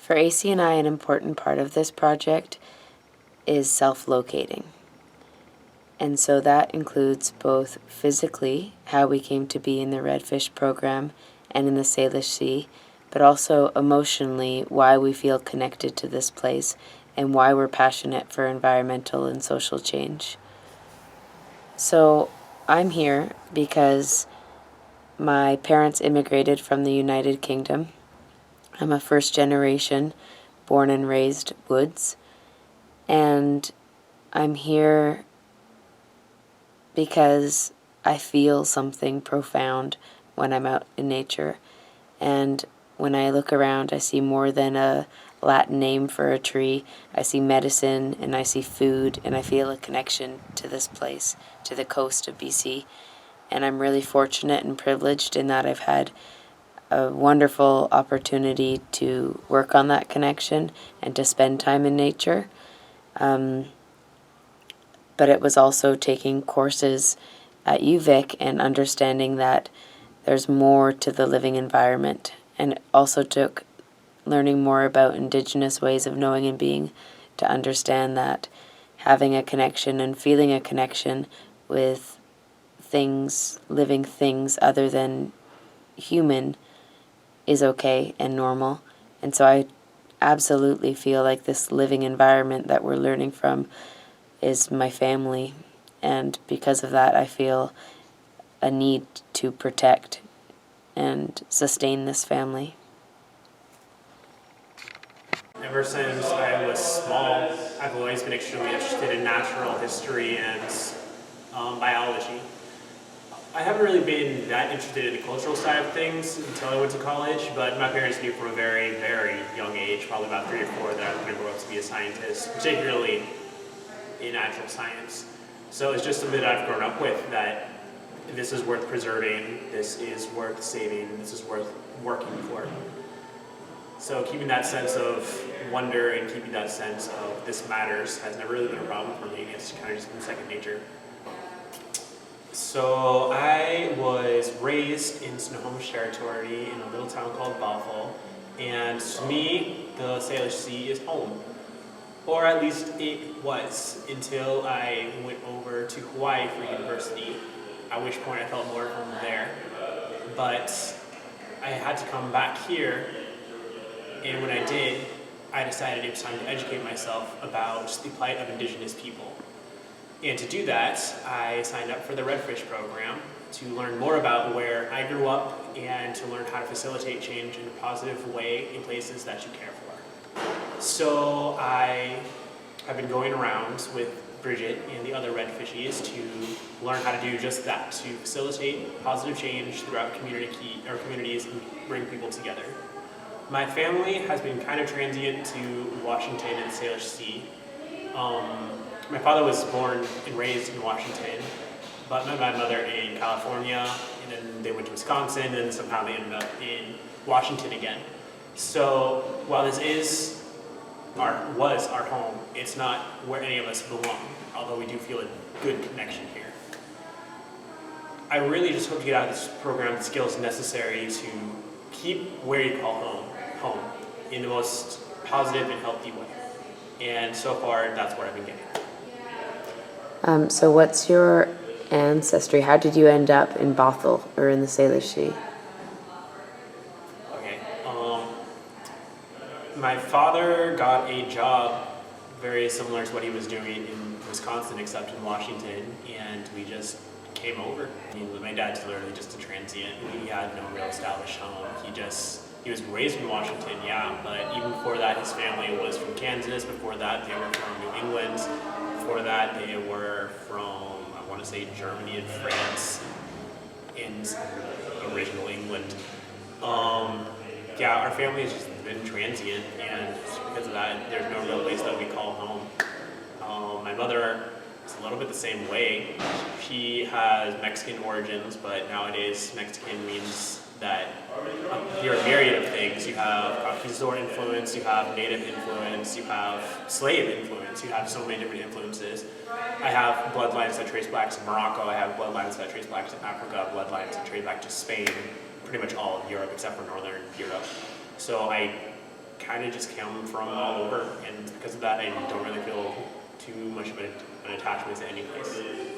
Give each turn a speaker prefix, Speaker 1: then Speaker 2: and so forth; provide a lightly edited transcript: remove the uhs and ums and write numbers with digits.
Speaker 1: For AC and I, an important part of this project is self-locating. And so that includes both physically, how we came to be in the Redfish program and in the Salish Sea, but also emotionally, why we feel connected to this place and why we're passionate for environmental and social change. So I'm here because my parents immigrated from the United Kingdom. I'm a first generation, born and raised Woods, and I'm here because I feel something profound when I'm out in nature. And when I look around, I see more than a Latin name for a tree. I see medicine and I see food, and I feel a connection to this place, to the coast of BC. And I'm really fortunate and privileged in that I've had a wonderful opportunity to work on that connection and to spend time in nature. But it was also taking courses at UVic and understanding that there's more to the living environment, and it also took learning more about Indigenous ways of knowing and being to understand that having a connection and feeling a connection with things, living things other than human, is okay and normal. And so I absolutely feel like this living environment that we're learning from is my family, and because of that I feel a need to protect and sustain this family.
Speaker 2: Ever since I was small, I've always been extremely interested in natural history and biology. I haven't really been that interested in the cultural side of things until I went to college, but my parents knew from a very, very young age, probably about 3 or 4, that I was going to grow up to be a scientist, particularly in natural science. So it's just something that I've grown up with, that this is worth preserving, this is worth saving, this is worth working for. So keeping that sense of wonder and keeping that sense of this matters has never really been a problem for me. It's kind of just been second nature. So I was raised in Snohomish Territory in a little town called Bothell, and to me, the Salish Sea is home. Or at least it was, until I went over to Hawaii for university, at which point I felt more at home there. But I had to come back here, and when I did, I decided it was time to educate myself about the plight of Indigenous people. And to do that, I signed up for the Redfish program to learn more about where I grew up and to learn how to facilitate change in a positive way in places that you care for. So I have been going around with Bridget and the other Redfishies to learn how to do just that, to facilitate positive change throughout communities and bring people together. My family has been kind of transient to Washington and the Salish Sea. My father was born and raised in Washington, but met my mother in California, and then they went to Wisconsin, and somehow they ended up in Washington again. So while this was our home, it's not where any of us belong, although we do feel a good connection here. I really just hope to get out of this program the skills necessary to keep where you call home in the most positive and healthy way. And so far, that's what I've been getting.
Speaker 1: So what's your ancestry? How did you end up in Bothell or in the Salish Sea?
Speaker 2: Okay. My father got a job very similar to what he was doing in Wisconsin, except in Washington, and we just came over. My dad's literally just a transient. He had no real established home. He was raised in Washington, yeah, but even before that, his family was from Kansas. Before that, they were from New England. Before that, they were from, I want to say, Germany and France, and original England. Yeah, our family has just been transient, and because of that, there's no real place that we call home. My mother is a little bit the same way. She has Mexican origins, but nowadays Mexican means that you're a myriad of things. You have conquistador influence, you have native influence, you have slave influence, you have so many different influences. I have bloodlines that trace back to Morocco, I have bloodlines that trace back to Africa, bloodlines that trace back to Spain, pretty much all of Europe except for Northern Europe. So I kind of just come from all over, and because of that, I don't really feel too much of an attachment to any place.